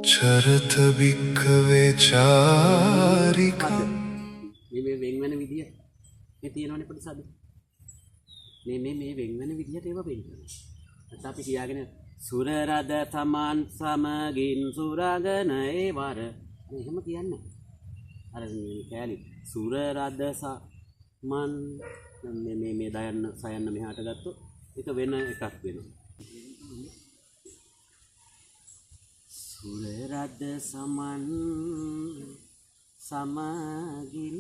චරත භික්ඛවේ චාරිකා මේ වෙන් වෙන විදිය මේ තියෙනවනේ ප්‍රතිසද මේ වෙන් වෙන විදියට ඒවා වෙන් කරනවා. නැත්නම් අපි කියාගෙන සුර රද තමන් සමගින් සුරගන ඒ වර එහෙම කියන්නේ. අර මේ කෑලි සුර රද සමන් මේ දයන්න සයන්න මෙහාට ගත්තොත් ඒක වෙන එකක් වෙනවා. සුර රද සමන් සමගින්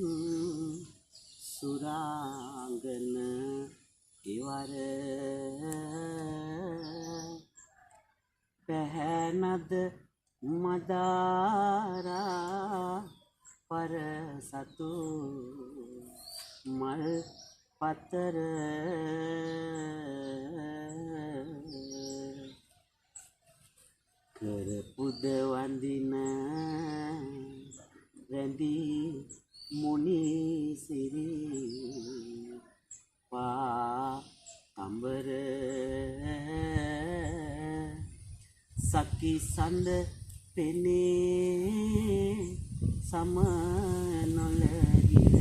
සුරාංගන ඉවර පැහැනද මදාරා පරසතු මල් පතර කරපුද වඳින රැඳී මුනි සිරි පා අඹර සකි සඳ පෙනේ සම නොලගින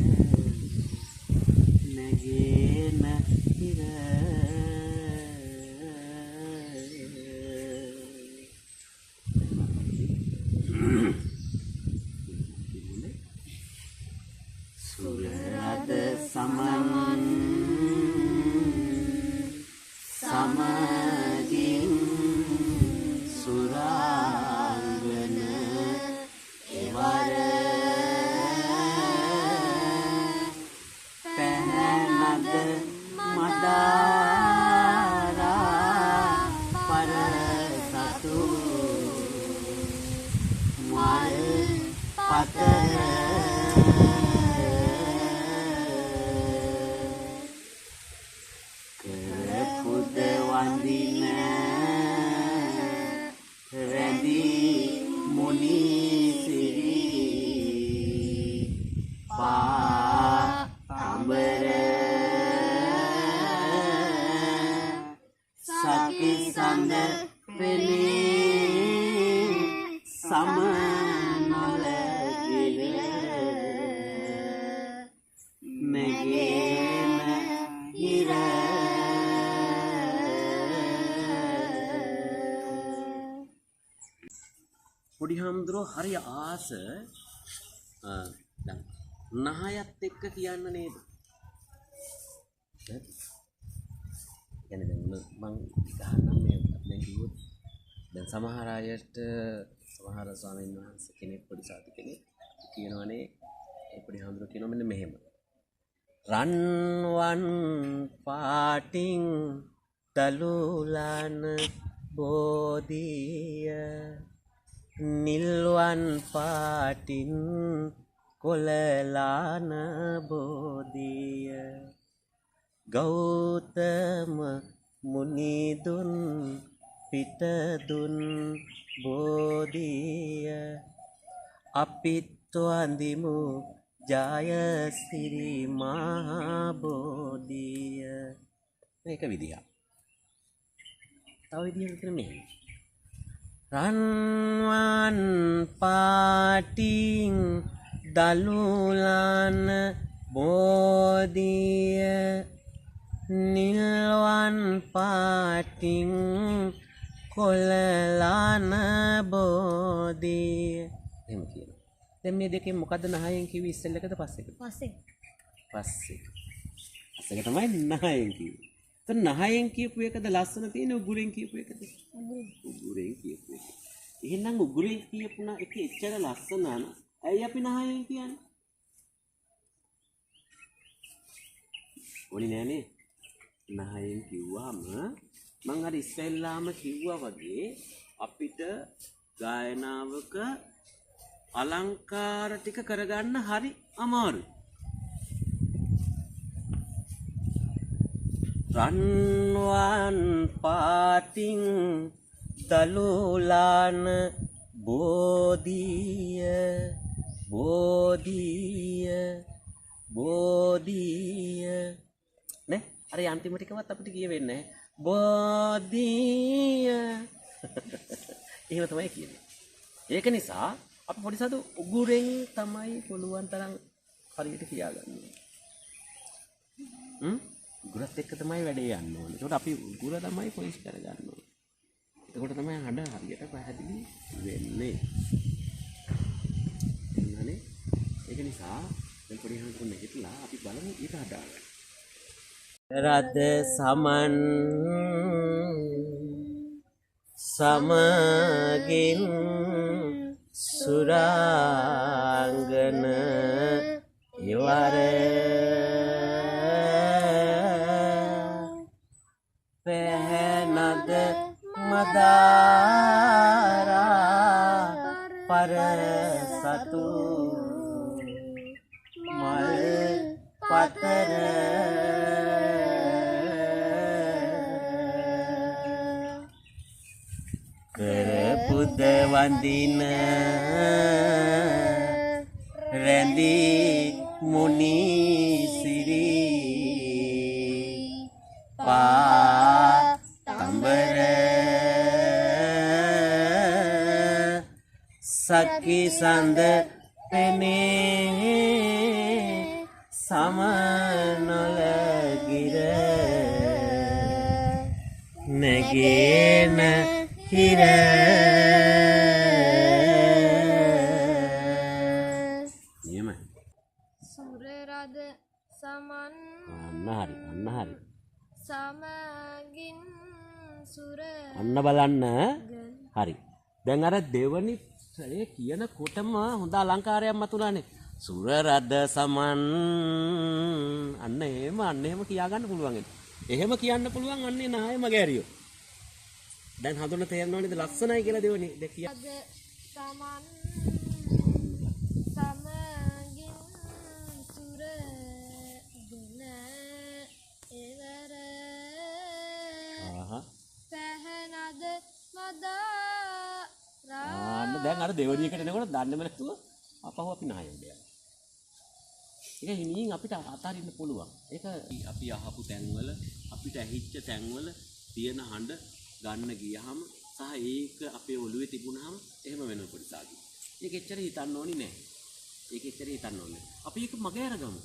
නැගෙන හිර සුරද සමන් සමගින් සුරාංගන එවර පැහැනද මදාරා පරසතු මල් පතර කරපුද වඳින රැඳී මුනි සිරි පා අඹර සකි සඳ පෙනේ සම නොලගින නැගෙන හිර පොඩි හාමුදුරුවෝ හරි ආස දැන් නහයත් එක්ක කියන්න නේද? කියන්නේ දැන් මම ගහන්නම් මේ දැන් කිව්වොත් දැන් සමහර අයට සමහර ස්වාමීන් වහන්සේ කෙනෙක් පොඩි සාති කෙනෙක් කියනවනේ ඒ පොඩි හාමුදුරුවෝ කියනවා මෙන්න මෙහෙම රන්වන් පාටින් තලුලන බෝධිය නිල්වන් පාටින් කොළලාන බෝධිය ගෞතම මුනිදුන් පිටදුන් බෝධිය අපිත් වඳිමු ජයසිරි මහා බෝධිය. මේක විදියක්. තව විදියක් නෙමෙයි. රන්වන් පාටින් දලුලන බෝධිය නිල්වන් පාටින් කොළලන බෝධිය. එහෙම කියනවා. දැන් මේ දෙකෙන් මොකද්ද නහයෙන් කිව්වේ ඉස්සෙල් එකද පස්සේද? පස්සේ තමයි නහයෙන් කිව්වේ. එතන නහයෙන් කියපු එකද ලස්සන තියෙන උගුරෙන් කියපු එකද? උගුරෙන් කියපු එක. එහෙනම් උගුරෙන් කියපු එක එච්චර ලස්සන නන. ඇයි අපි නහයෙන් කියන්නේ? ඕනි නෑනේ. නහයෙන් කිව්වම මං අර ඉස්සෙල්ලාම කිව්වා වගේ අපිට ගායනාවක අලංකාර ටික කරගන්න හරි අමාරුයි. රන්වන් පාටින් දලුලන බෝධිය නේ අර අන්තිම ටිකවත් අපිට කියවෙන්නේ නැහැ බෝධිය එහෙම තමයි කියන්නේ. ඒක නිසා අපි පොඩි සතු උගුරෙන් තමයි පුළුවන් තරම් හරියට කියාගන්නේ. උගුරත් එක්ක තමයි වැඩේ යන්න ඕනේ. ඒකට අපි උගුර තමයි පොලිෂ් කරගන්න ඕනේ. එතකොට තමයි හඬ හරියට පැහැදිලි වෙන්නේ. එන්නනේ. ඒක නිසා දැන් පොඩි හඬ නැගිටලා අපි බලමු ඊට හදාගන්න. රද සමන් සමගින් සුරාංගන ඉවර පැහැනද මදාරා පරසතු මල් පතර කරපුද වඳින රැඳී මුනි සිරි පාතඹර සකි සඳ පෙනේ සමනොලගිර නැගේන හිර නියමයි. සුර රද සමන් අන්න හරි සමගින් සුර අන්න බලන්න හරි. දැන් අර දෙවනි සැරේ කියනකොටම හොඳ අලංකාරයක් මතුලානේ. සුර රද සමන් අන්න එහෙම කියාගන්න පුළුවන්. එහෙම කියන්න පුළුවන් අන්නේ නායම ගෑරියෝ. දැන් හඳුන තේරෙනව නේද ලස්සනයි කියලා දෙවනි දෙක කිය. රද සමන් සමගින් සුර ගුණ එවර පැහැනද මදාරා ආන්න දැන් අර දෙවනි එකට එනකොට දන්නේම නැතුව අපහුව අපි නායෝ දෙයක්. ඒක හිමින් අපිට අතාරින්න පුළුවන්. ඒක අපි අහපු තැන්වල අපිට ඇහිච්ච තැන්වල තියෙන හඬ ගන්න ගියහම සහ ඒක අපේ ඔළුවේ තිබුණාම එහෙම වෙනවා පොඩි සාදු. ඒක එච්චර හිතන්න ඕනි නෑ. ඒක එච්චර හිතන්න ඕනේ. අපි ඒක මග අරගමු.